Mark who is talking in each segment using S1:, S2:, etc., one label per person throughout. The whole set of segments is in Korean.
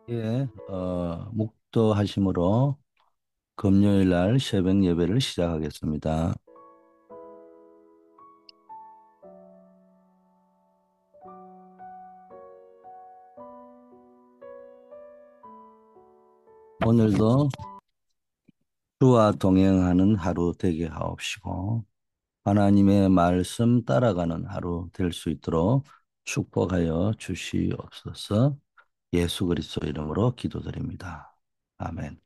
S1: 예, 묵도하심으로 금요일 날 새벽 예배를 시작하겠습니다. 오늘도 주와 동행하는 하루 되게 하옵시고, 하나님의 말씀 따라가는 하루 될 수 있도록 축복하여 주시옵소서. 예수 그리스도 이름으로 기도드립니다. 아멘.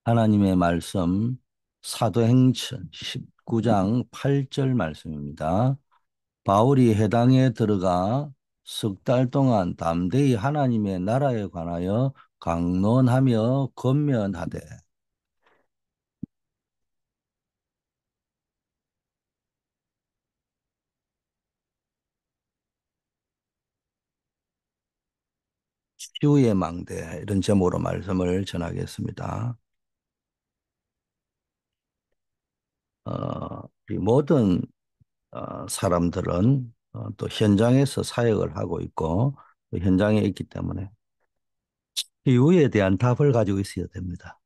S1: 하나님의 말씀 사도행전 19장 8절 말씀입니다. 바울이 해당에 들어가 석 달 동안 담대히 하나님의 나라에 관하여 강론하며 권면하되. 치유의 망대, 이런 제목으로 말씀을 전하겠습니다. 이 모든 사람들은 또 현장에서 사역을 하고 있고 또 현장에 있기 때문에 치유에 대한 답을 가지고 있어야 됩니다.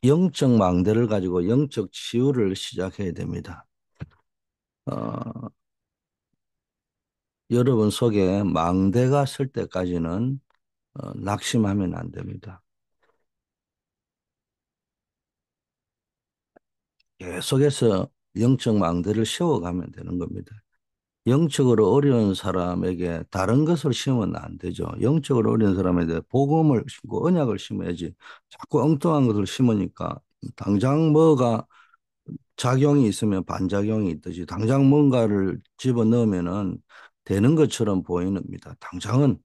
S1: 영적 망대를 가지고 영적 치유를 시작해야 됩니다. 어, 여러분 속에 망대가 쓸 때까지는 낙심하면 안 됩니다. 계속해서 영적 망대를 세워가면 되는 겁니다. 영적으로 어려운 사람에게 다른 것을 심으면 안 되죠. 영적으로 어려운 사람에게 복음을 심고 언약을 심어야지. 자꾸 엉뚱한 것을 심으니까 당장 뭐가 작용이 있으면 반작용이 있듯이 당장 뭔가를 집어넣으면은 되는 것처럼 보입니다. 당장은.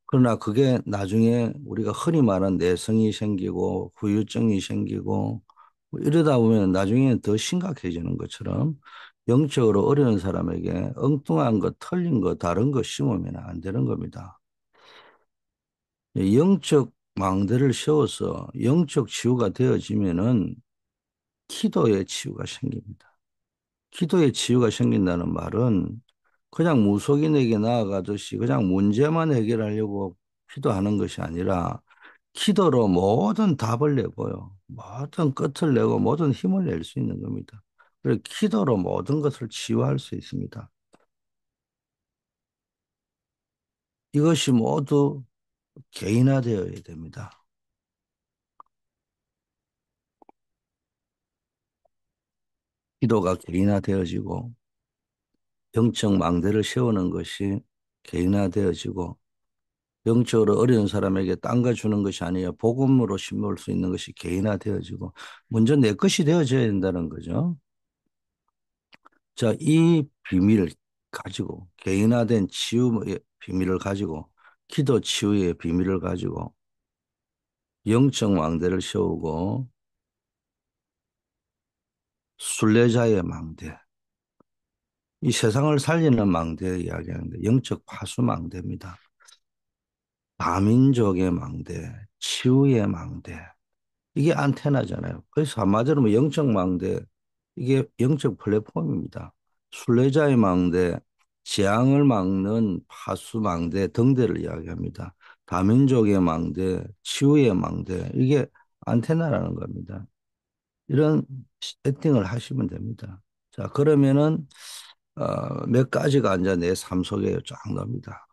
S1: 그러나 그게 나중에 우리가 흔히 말하는 내성이 생기고 후유증이 생기고 뭐 이러다 보면 나중에는 더 심각해지는 것처럼 영적으로 어려운 사람에게 엉뚱한 거, 틀린 거, 다른 거 심으면 안 되는 겁니다. 영적 망대를 세워서 영적 치유가 되어지면은 기도의 치유가 생깁니다. 기도의 치유가 생긴다는 말은 그냥 무속인에게 나아가듯이 그냥 문제만 해결하려고 기도하는 것이 아니라 기도로 모든 답을 내고요. 모든 끝을 내고 모든 힘을 낼 수 있는 겁니다. 그래서 기도로 모든 것을 치유할 수 있습니다. 이것이 모두 개인화되어야 됩니다. 기도가 개인화되어지고 영적 망대를 세우는 것이 개인화되어지고 영적으로 어려운 사람에게 딴 거 주는 것이 아니라 복음으로 심을 수 있는 것이 개인화되어지고 먼저 내 것이 되어져야 된다는 거죠. 자, 이 비밀을 가지고 개인화된 치유의 비밀을 가지고 기도 치유의 비밀을 가지고 영적 망대를 세우고 순례자의 망대, 이 세상을 살리는 망대 이야기하는데 영적 파수 망대입니다. 다민족의 망대, 치유의 망대, 이게 안테나잖아요. 그래서 한마디로 뭐 영적 망대, 이게 영적 플랫폼입니다. 순례자의 망대, 재앙을 막는 파수 망대 등대를 이야기합니다. 다민족의 망대, 치유의 망대, 이게 안테나라는 겁니다. 이런 세팅을 하시면 됩니다. 자, 그러면은 몇 가지가 이제 내 삶 속에 쫙 나옵니다.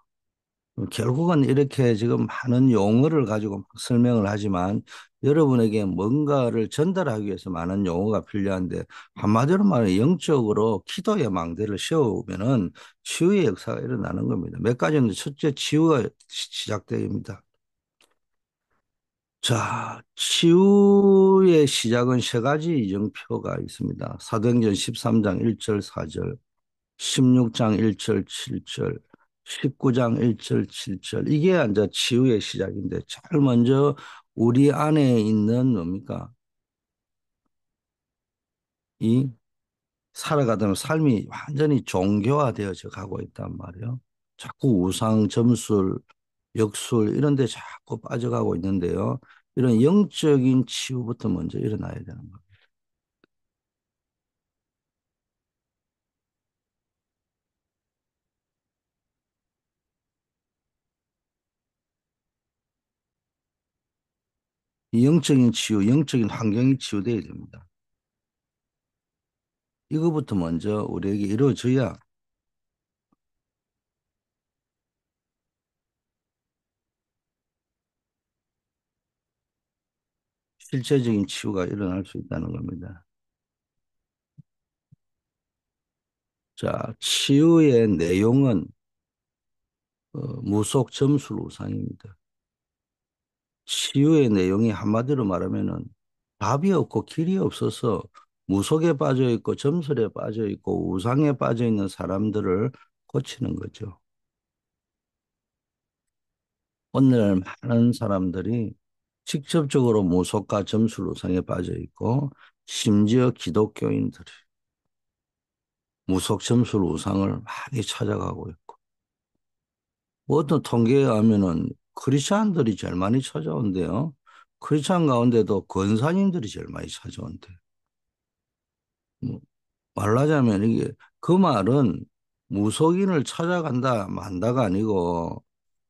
S1: 결국은 이렇게 지금 많은 용어를 가지고 막 설명을 하지만 여러분에게 뭔가를 전달하기 위해서 많은 용어가 필요한데 한마디로 말해 영적으로 기도의 망대를 세우면은 치유의 역사가 일어나는 겁니다. 몇 가지는 첫째 치유가 시작됩니다. 자, 치유의 시작은 세 가지 이정표가 있습니다. 사도행전 13장 1절 4절, 16장 1절 7절, 19장 1절 7절. 이게 이제 치유의 시작인데 제일 먼저 우리 안에 있는 뭡니까? 이 살아가던 삶이 완전히 종교화되어져 가고 있단 말이에요. 자꾸 우상, 점술, 역술 이런 데 자꾸 빠져가고 있는데요. 이런 영적인 치유부터 먼저 일어나야 되는 거예요. 이 영적인 치유, 영적인 환경이 치유돼야 됩니다. 이거부터 먼저 우리에게 이루어져야 실제적인 치유가 일어날 수 있다는 겁니다. 자, 치유의 내용은 무속 점술 우상입니다. 치유의 내용이 한마디로 말하면은 답이 없고 길이 없어서 무속에 빠져 있고 점술에 빠져 있고 우상에 빠져 있는 사람들을 고치는 거죠. 오늘날 많은 사람들이 직접적으로 무속과 점술 우상에 빠져 있고 심지어 기독교인들이 무속 점술 우상을 많이 찾아가고 있고 뭐 어떤 통계에 하면은 크리스찬들이 제일 많이 찾아온대요. 크리스찬 가운데도 권사님들이 제일 많이 찾아온대요. 뭐 말하자면 이게 그 말은 무속인을 찾아간다 만다가 아니고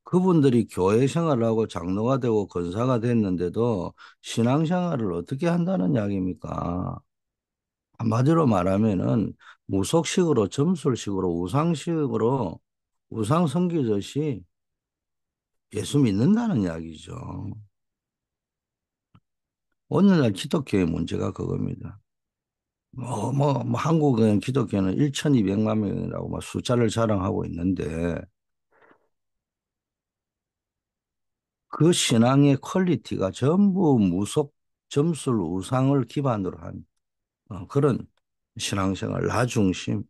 S1: 그분들이 교회 생활을 하고 장로가 되고 권사가 됐는데도 신앙생활을 어떻게 한다는 이야기입니까? 한마디로 말하면은 무속식으로 점술식으로 우상식으로 우상 섬기듯이 예수 믿는다는 이야기죠. 오늘날 기독교의 문제가 그겁니다. 한국은 기독교는 1,200만 명이라고 막 숫자를 자랑하고 있는데 그 신앙의 퀄리티가 전부 무속, 점술, 우상을 기반으로 한 그런 신앙생활, 나 중심,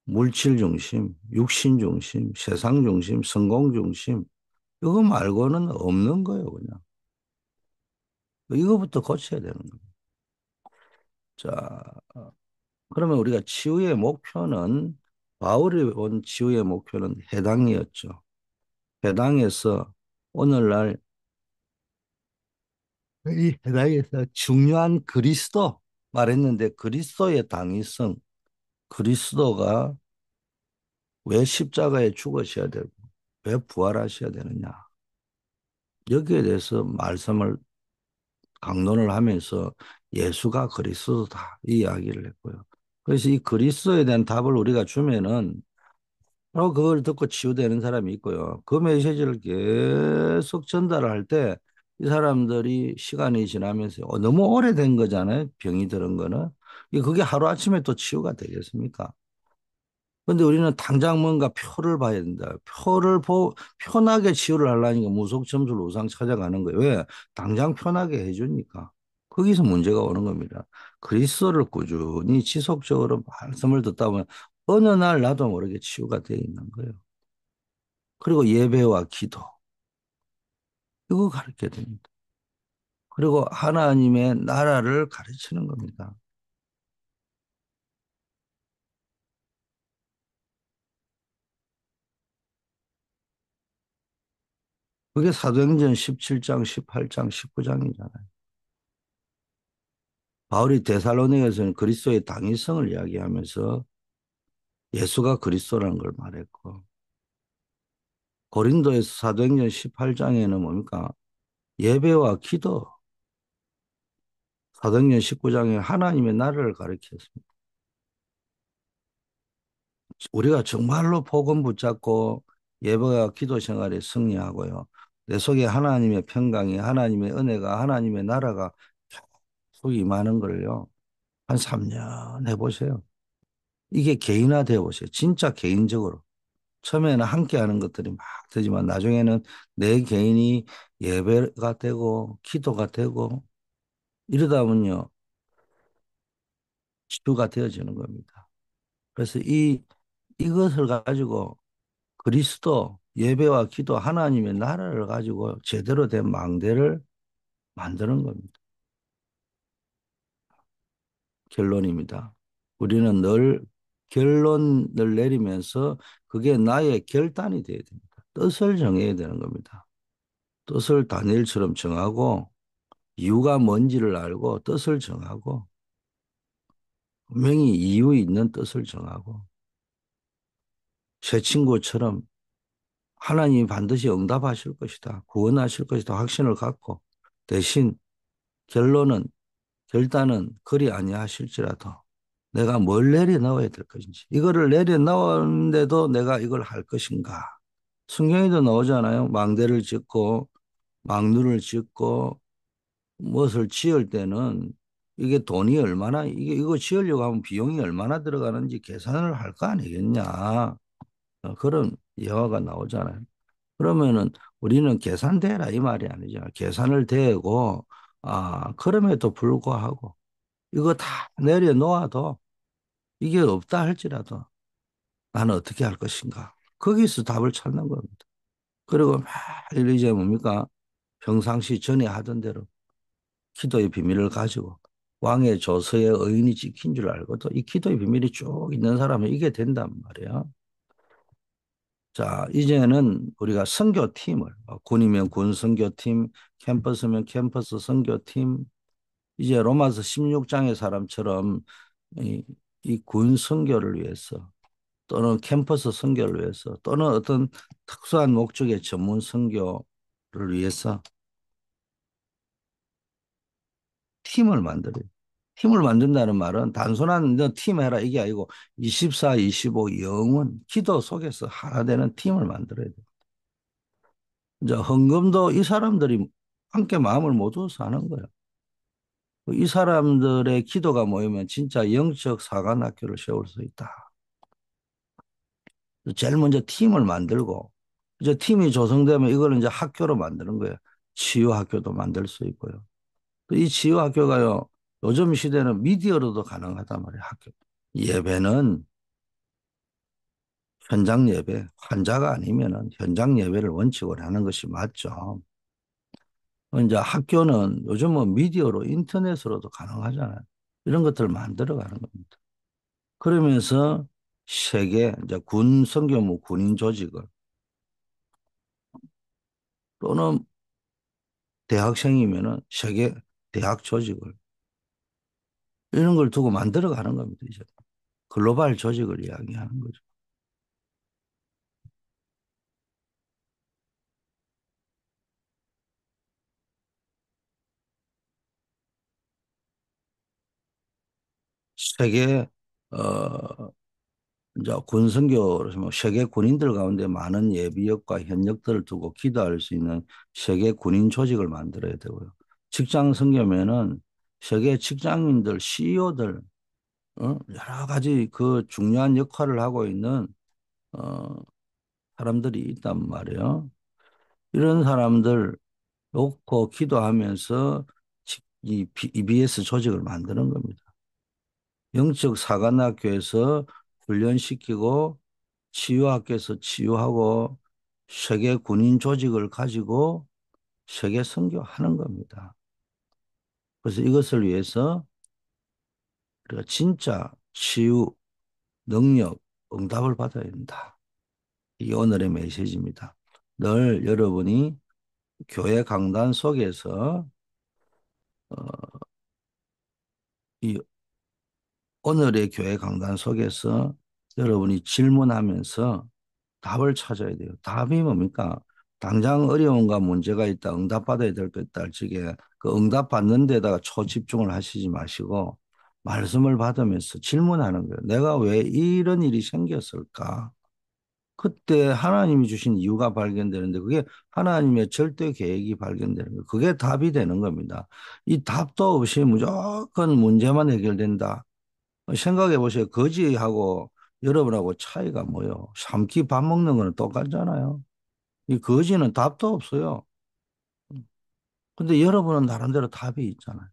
S1: 물질 중심, 육신 중심, 세상 중심, 성공 중심, 이거 말고는 없는 거예요, 그냥. 이거부터 고쳐야 되는 거예요. 자, 그러면 우리가 치유의 목표는, 바울이 온 치유의 목표는 해당이었죠. 해당에서 오늘날 이 해당에서 중요한 그리스도 말했는데 그리스도의 당위성, 그리스도가 왜 십자가에 죽으셔야 되고 왜 부활하셔야 되느냐. 여기에 대해서 말씀을 강론을 하면서 예수가 그리스도다 이 이야기를 했고요. 그래서 이 그리스도에 대한 답을 우리가 주면은 바로 그걸 듣고 치유되는 사람이 있고요. 그 메시지를 계속 전달을 할 때 이 사람들이 시간이 지나면서 너무 오래된 거잖아요. 병이 들은 거는. 그게 하루아침에 또 치유가 되겠습니까? 근데 우리는 당장 뭔가 표를 봐야 된다. 편하게 치유를 하려니까 무속점술 우상 찾아가는 거예요. 왜? 당장 편하게 해주니까. 거기서 문제가 오는 겁니다. 그리스도를 꾸준히 지속적으로 말씀을 듣다 보면 어느 날 나도 모르게 치유가 되어 있는 거예요. 그리고 예배와 기도. 이거 가르쳐야 됩니다. 그리고 하나님의 나라를 가르치는 겁니다. 그게 사도행전 17장, 18장, 19장이잖아요. 바울이 데살로니가에서는 그리스도의 당위성을 이야기하면서 예수가 그리스도라는 걸 말했고 고린도에서 사도행전 18장에는 뭡니까? 예배와 기도, 사도행전 19장에 하나님의 나라를 가르쳤습니다. 우리가 정말로 복음 붙잡고 예배와 기도 생활에 승리하고요. 내 속에 하나님의 평강이, 하나님의 은혜가, 하나님의 나라가 계속 임하는 걸요. 한 3년 해보세요. 이게 개인화되어 보세요. 진짜 개인적으로. 처음에는 함께 하는 것들이 막 되지만 나중에는 내 개인이 예배가 되고 기도가 되고 이러다 보면요. 주가 되어지는 겁니다. 그래서 이것을 가지고 그리스도 예배와 기도 하나님의 나라를 가지고 제대로 된 망대를 만드는 겁니다. 결론입니다. 우리는 늘 결론을 내리면서 그게 나의 결단이 되어야 됩니다. 뜻을 정해야 되는 겁니다. 뜻을 다니엘처럼 정하고 이유가 뭔지를 알고 뜻을 정하고 분명히 이유 있는 뜻을 정하고 새 친구처럼 하나님이 반드시 응답하실 것이다. 구원하실 것이다. 확신을 갖고 대신 결론은 결단은 그리 아니하실지라도 내가 뭘 내려놓아야 될 것인지 이거를 내려놓았는데도 내가 이걸 할 것인가. 성경에도 나오잖아요. 망대를 짓고 망루를 짓고 무엇을 지을 때는 이게 돈이 얼마나 이게 이거 지으려고 하면 비용이 얼마나 들어가는지 계산을 할 거 아니겠냐. 그런 예화가 나오잖아요. 그러면은 우리는 계산대라 이 말이 아니죠. 계산을 대고 그럼에도 불구하고 이거 다 내려놓아도 이게 없다 할지라도 나는 어떻게 할 것인가. 거기서 답을 찾는 겁니다. 그리고 매일 이제 뭡니까? 평상시 전에 하던 대로 기도의 비밀을 가지고 왕의 조서에 의인이 찍힌 줄 알고도 이 기도의 비밀이 쭉 있는 사람은 이게 된단 말이야. 자, 이제는 우리가 선교팀을, 군이면 군 선교팀, 캠퍼스면 캠퍼스 선교팀, 이제 로마서 16장의 사람처럼 이, 이군 선교를 위해서 또는 캠퍼스 선교를 위해서 또는 어떤 특수한 목적의 전문 선교를 위해서 팀을 만들어요. 팀을 만든다는 말은 단순한 너 팀 해라 이게 아니고 24, 25 영원 기도 속에서 하나 되는 팀을 만들어야 돼요. 이제 헌금도 이 사람들이 함께 마음을 모두어서 하는 거예요. 이 사람들의 기도가 모이면 진짜 영적 사관학교를 세울 수 있다. 제일 먼저 팀을 만들고 이제 팀이 조성되면 이걸 이제 학교로 만드는 거예요. 치유학교도 만들 수 있고요. 이 치유학교가요. 요즘 시대는 미디어로도 가능하단 말이에요. 학교. 예배는 현장 예배, 환자가 아니면은 현장 예배를 원칙으로 하는 것이 맞죠. 이제 학교는 요즘은 미디어로 인터넷으로도 가능하잖아요. 이런 것들을 만들어 가는 겁니다. 그러면서 세계 이제 군 선교무 군인 조직을 또는 대학생이면은 세계 대학 조직을 이런 걸 두고 만들어 가는 겁니다. 이제 글로벌 조직을 이야기하는 거죠. 세계 어 이제 군선교로 뭐 세계 군인들 가운데 많은 예비역과 현역들을 두고 기도할 수 있는 세계 군인 조직을 만들어야 되고요. 직장 선교면은 세계 직장인들, CEO들, 여러 가지 그 중요한 역할을 하고 있는 어, 사람들이 있단 말이에요. 이런 사람들 놓고 기도하면서 이 EBS 조직을 만드는 겁니다. 영적 사관학교에서 훈련시키고 치유학교에서 치유하고 세계 군인 조직을 가지고 세계 선교하는 겁니다. 그래서 이것을 위해서 우리가 진짜 치유, 능력, 응답을 받아야 된다. 이게 오늘의 메시지입니다. 늘 여러분이 교회 강단 속에서 어, 이 오늘의 교회 강단 속에서 여러분이 질문하면서 답을 찾아야 돼요. 답이 뭡니까? 당장 어려움과 문제가 있다, 응답받아야 될 것 있다 할 적에 그 응답받는 데다가 초집중을 하시지 마시고 말씀을 받으면서 질문하는 거예요. 내가 왜 이런 일이 생겼을까? 그때 하나님이 주신 이유가 발견되는데 그게 하나님의 절대 계획이 발견되는 거예요. 그게 답이 되는 겁니다. 이 답도 없이 무조건 문제만 해결된다. 생각해 보세요. 거지하고 여러분하고 차이가 뭐요? 3끼 밥 먹는 거는 똑같잖아요. 이 거지는 답도 없어요. 근데 여러분은 나름대로 답이 있잖아요.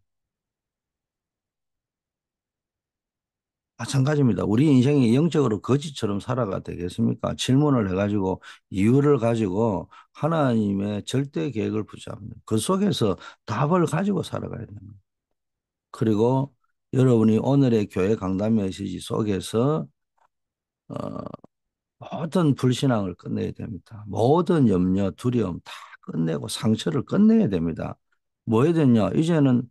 S1: 마찬가지입니다. 우리 인생이 영적으로 거지처럼 살아가 되겠습니까? 질문을 해가지고 이유를 가지고 하나님의 절대 계획을 붙잡는 그 속에서 답을 가지고 살아가야 됩니다. 그리고 여러분이 오늘의 교회 강단 메시지 속에서 어, 모든 불신앙을 끝내야 됩니다. 모든 염려, 두려움 다 끝내고 상처를 끝내야 됩니다. 뭐 해야 되냐? 이제는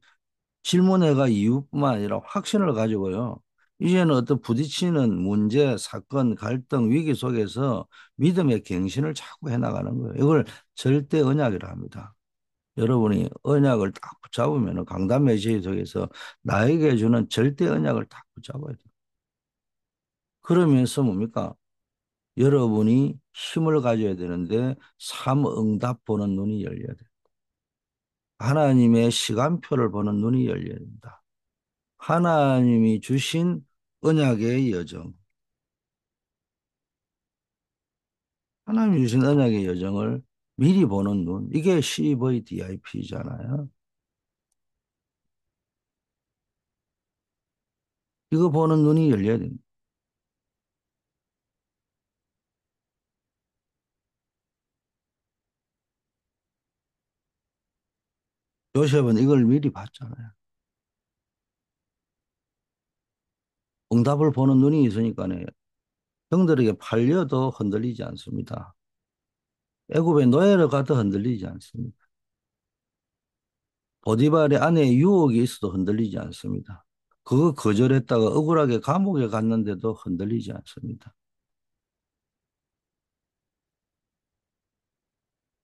S1: 질문해가 이유뿐만 아니라 확신을 가지고요. 이제는 어떤 부딪히는 문제, 사건, 갈등, 위기 속에서 믿음의 갱신을 자꾸 해나가는 거예요. 이걸 절대 언약이라 합니다. 여러분이 언약을 딱 붙잡으면 강단 메시지 속에서 나에게 주는 절대 언약을 딱 붙잡아야 돼요. 그러면서 뭡니까? 여러분이 힘을 가져야 되는데 삼응답 보는 눈이 열려야 돼요. 하나님의 시간표를 보는 눈이 열려야 된다. 하나님이 주신 언약의 여정, 하나님이 주신 언약의 여정을 미리 보는 눈, 이게 CVDIP잖아요. 이거 보는 눈이 열려야 됩니다. 요셉은 이걸 미리 봤잖아요. 응답을 보는 눈이 있으니까 형들에게 팔려도 흔들리지 않습니다. 애굽의 노예로 가도 흔들리지 않습니다. 보디발의 아내의 유혹이 있어도 흔들리지 않습니다. 그거 거절했다가 억울하게 감옥에 갔는데도 흔들리지 않습니다.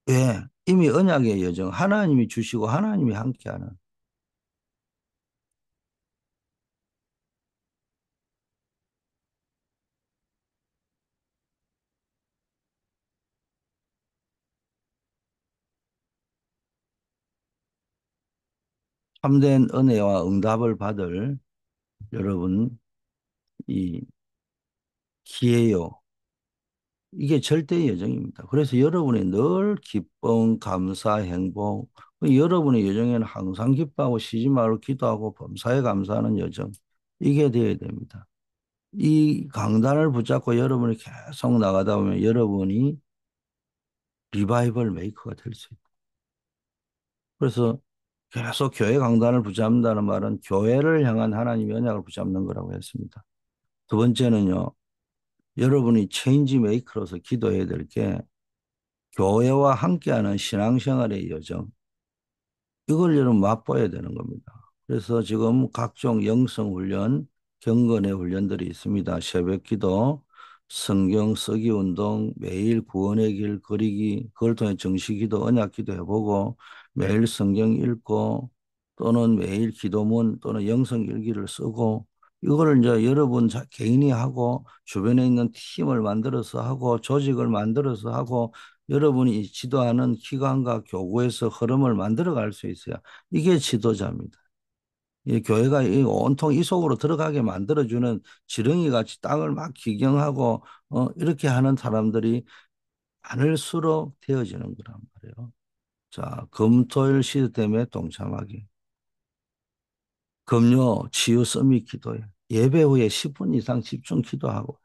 S1: 왜? 이미 언약의 여정, 하나님이 주시고 하나님이 함께하는 참된 은혜와 응답을 받을 여러분 이 기회요. 이게 절대의 여정입니다. 그래서 여러분이 늘 기쁨, 감사, 행복, 여러분의 여정에는 항상 기뻐하고 쉬지 말고 기도하고 범사에 감사하는 여정, 이게 되어야 됩니다. 이 강단을 붙잡고 여러분이 계속 나가다 보면 여러분이 리바이벌 메이커가 될 수 있다. 그래서 계속 교회 강단을 붙잡는다는 말은 교회를 향한 하나님의 언약을 붙잡는 거라고 했습니다. 두 번째는요, 여러분이 체인지 메이커로서 기도해야 될 게 교회와 함께하는 신앙생활의 여정, 이걸 여러분 맛봐야 되는 겁니다. 그래서 지금 각종 영성훈련, 경건의 훈련들이 있습니다. 새벽기도, 성경 쓰기 운동, 매일 구원의 길 그리기, 그걸 통해 정식기도, 언약기도 해보고 매일 성경 읽고 또는 매일 기도문 또는 영성일기를 쓰고 이거를 이제 여러분 개인이 하고 주변에 있는 팀을 만들어서 하고 조직을 만들어서 하고 여러분이 지도하는 기관과 교구에서 흐름을 만들어 갈 수 있어야 이게 지도자입니다. 이 교회가 온통 이 속으로 들어가게 만들어주는 지렁이 같이 땅을 막 기경하고 이렇게 하는 사람들이 많을수록 되어지는 거란 말이에요. 자, 금토일 시스템에 동참하기. 금요 치유 서밋 기도에 예배 후에 10분 이상 집중 기도하고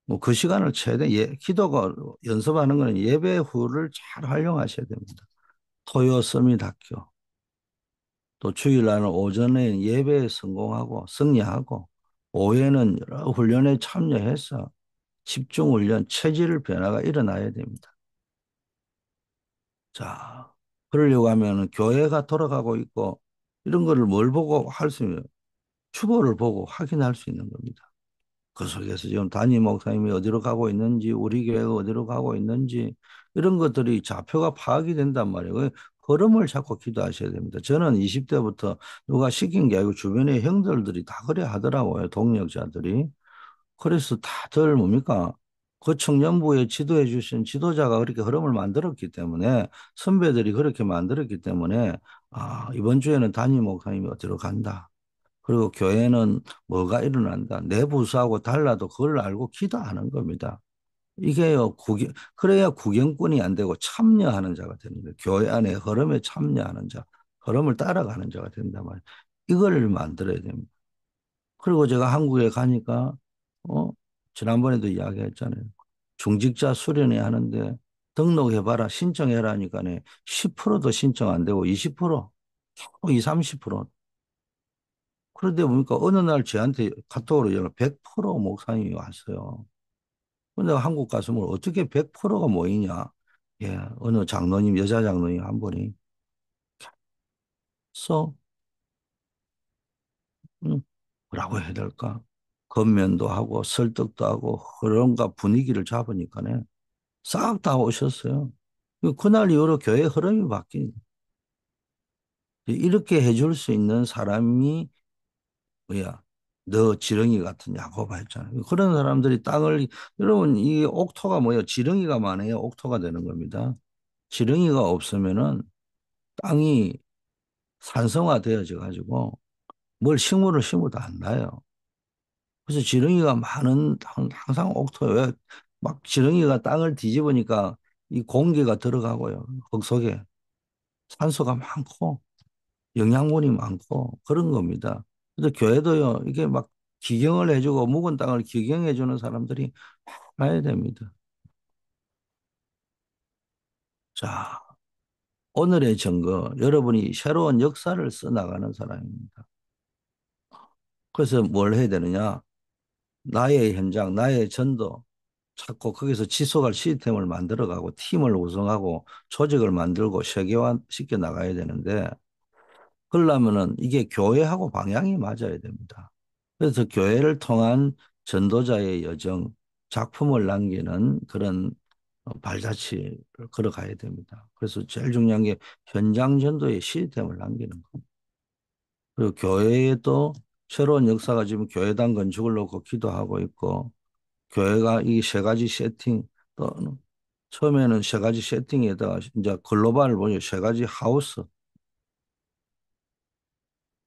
S1: 뭐 그 시간을 최대 기도가 연습하는 거는 예배 후를 잘 활용하셔야 됩니다. 토요 서밋 학교 또 주일날은 오전에 예배에 성공하고 승리하고 오후에는 여러 훈련에 참여해서 집중 훈련 체질 변화가 일어나야 됩니다. 자, 그러려고 하면 교회가 돌아가고 있고 이런 거를 뭘 보고 할 수 있는 추보를 보고 확인할 수 있는 겁니다. 그 속에서 지금 담임 목사님이 어디로 가고 있는지, 우리 교회가 어디로 가고 있는지, 이런 것들이 좌표가 파악이 된단 말이에요. 그 흐름을 잡고 기도하셔야 됩니다. 저는 20대부터 누가 시킨 게 아니고 주변의 형들들이 다 그래 하더라고요. 동력자들이. 그래서 다들 뭡니까? 그 청년부에 지도해 주신 지도자가 그렇게 흐름을 만들었기 때문에 선배들이 그렇게 만들었기 때문에 이번 주에는 담임 목사님이 어디로 간다. 그리고 교회는 뭐가 일어난다. 내 부서하고 달라도 그걸 알고 기도하는 겁니다. 이게요, 그래야 구경꾼이 안 되고 참여하는 자가 되는 거예요. 교회 안에 흐름에 참여하는 자, 흐름을 따라가는 자가 된단 말이에요. 이걸 만들어야 됩니다. 그리고 제가 한국에 가니까, 어, 지난번에도 이야기했잖아요. 중직자 수련회 하는데 등록해봐라, 신청해라 하니까 10%도 신청 안 되고 20%, 20, 30%. 그런데 보니까 어느 날 저한테 카톡으로 연락 100% 목사님이 왔어요. 근데 한국 가서 뭐 어떻게 100%가 모이냐? 예, 어느 장로님, 여자 장로님 한 분이 써, 뭐라고 해야 될까? 건면도 하고 설득도 하고 흐름과 분위기를 잡으니까네 싹 다 오셨어요. 그날 이후로 교회 흐름이 바뀐. 이렇게 해줄 수 있는 사람이 뭐야, 너 지렁이 같은 야고바 했잖아요. 그런 사람들이 땅을, 여러분, 이 옥토가 뭐예요? 지렁이가 많아야 옥토가 되는 겁니다. 지렁이가 없으면은 땅이 산성화되어져 가지고 뭘 식물을 심어도 안 나요. 그래서 지렁이가 많은 항상 옥토에 왜막 지렁이가 땅을 뒤집으니까 이 공기가 들어가고요. 흙 속에 산소가 많고 영양분이 많고 그런 겁니다. 그래서 교회도요, 이게 막 기경을 해주고 묵은 땅을 기경해주는 사람들이 많아야 됩니다. 자, 오늘의 증거, 여러분이 새로운 역사를 써나가는 사람입니다. 그래서 뭘 해야 되느냐? 나의 현장, 나의 전도 찾고 거기서 지속할 시스템을 만들어가고 팀을 구성하고 조직을 만들고 세계화시켜 나가야 되는데 그러려면은 이게 교회하고 방향이 맞아야 됩니다. 그래서 교회를 통한 전도자의 여정, 작품을 남기는 그런 발자취를 걸어가야 됩니다. 그래서 제일 중요한 게 현장 전도의 시스템을 남기는 겁니다. 그리고 교회에도 새로운 역사가 지금 교회당 건축을 놓고 기도하고 있고 교회가 이 세 가지 세팅 또 처음에는 세 가지 세팅에다가 이제 글로벌 보니 세 가지 하우스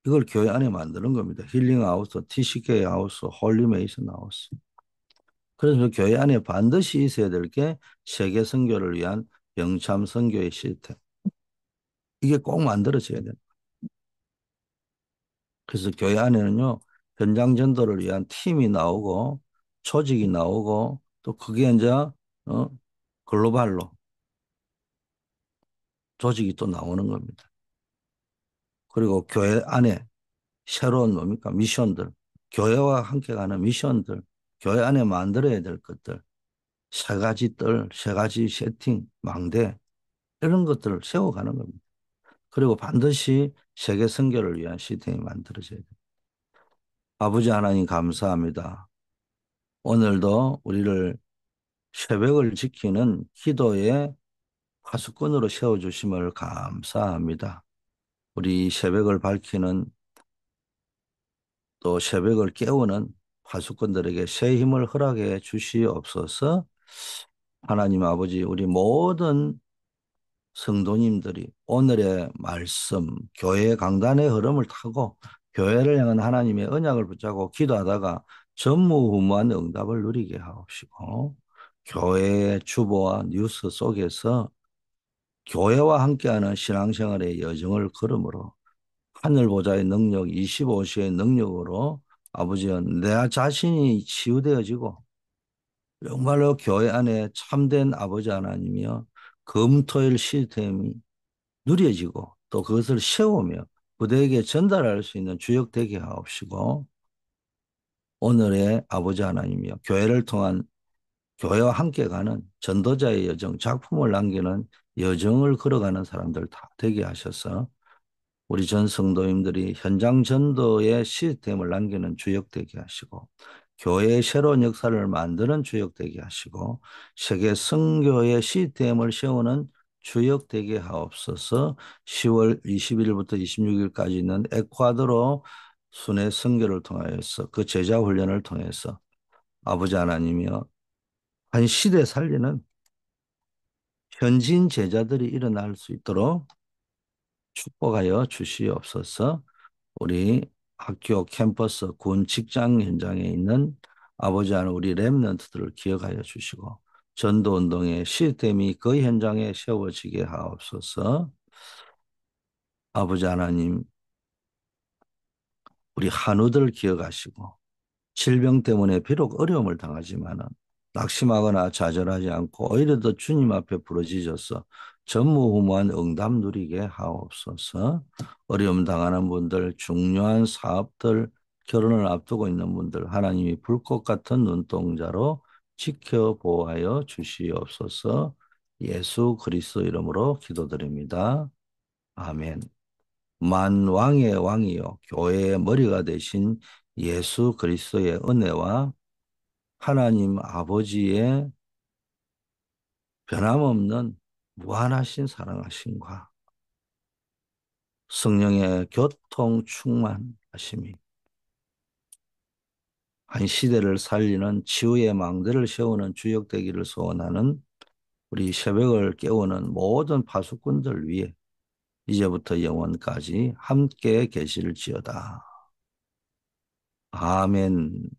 S1: 이걸 교회 안에 만드는 겁니다. 힐링 하우스, TCK 하우스, 홀리 메이슨 하우스. 그래서 교회 안에 반드시 있어야 될 게 세계 선교를 위한 영참 선교의 시스템. 이게 꼭 만들어져야 돼요. 그래서 교회 안에는요, 현장 전도를 위한 팀이 나오고, 조직이 나오고, 또 그게 이제, 글로벌로 조직이 또 나오는 겁니다. 그리고 교회 안에 새로운 뭡니까? 미션들, 교회와 함께 가는 미션들, 교회 안에 만들어야 될 것들, 세 가지 뜰, 세 가지 세팅, 망대, 이런 것들을 세워가는 겁니다. 그리고 반드시 세계 선교를 위한 시스템이 만들어져야 돼요. 아버지 하나님 감사합니다. 오늘도 우리를 새벽을 지키는 기도의 파수꾼으로 세워주심을 감사합니다. 우리 새벽을 밝히는 또 새벽을 깨우는 파수꾼들에게 새 힘을 허락해 주시옵소서. 하나님 아버지, 우리 모든 성도님들이 오늘의 말씀, 교회 강단의 흐름을 타고 교회를 향한 하나님의 언약을 붙잡고 기도하다가 전무후무한 응답을 누리게 하옵시고 교회의 주보와 뉴스 속에서 교회와 함께하는 신앙생활의 여정을 걸음으로 하늘보좌의 능력, 25시의 능력으로 아버지여 내 자신이 치유되어지고 정말로 교회 안에 참된 아버지 하나님이여 금토일 시스템이 누려지고 또 그것을 세우며 그대에게 전달할 수 있는 주역 되게 하옵시고 오늘의 아버지 하나님이여 교회를 통한 교회와 함께 가는 전도자의 여정, 작품을 남기는 여정을 걸어가는 사람들 다 되게 하셔서 우리 전 성도님들이 현장 전도의 시스템을 남기는 주역 되게 하시고 교회의 새로운 역사를 만드는 주역 되게 하시고 세계 선교의 시스템을 세우는 주역 되게 하옵소서. 10월 21일부터 26일까지 있는 에콰도르 순회 선교를 통하여서 그 제자 훈련을 통해서 아버지 하나님이여 한 시대 살리는 현진 제자들이 일어날 수 있도록 축복하여 주시옵소서. 우리 학교 캠퍼스 군 직장 현장에 있는 아버지 하나님 우리 렘넌트들을 기억하여 주시고 전도운동의 시스템이 그 현장에 세워지게 하옵소서. 아버지 하나님 우리 한우들 기억하시고 질병 때문에 비록 어려움을 당하지만은 낙심하거나 좌절하지 않고 오히려 더 주님 앞에 부르짖어서 전무후무한 응답 누리게 하옵소서. 어려움 당하는 분들, 중요한 사업들, 결혼을 앞두고 있는 분들 하나님이 불꽃 같은 눈동자로 지켜보아여 주시옵소서. 예수 그리스도 이름으로 기도드립니다. 아멘. 만왕의 왕이요 교회의 머리가 되신 예수 그리스도의 은혜와 하나님 아버지의 변함없는 무한하신 사랑하심과 성령의 교통 충만하심이 한 시대를 살리는 치유의 망대를 세우는 주역 되기를 소원하는 우리 새벽을 깨우는 모든 파수꾼들 위해 이제부터 영원까지 함께 계실지어다. 아멘.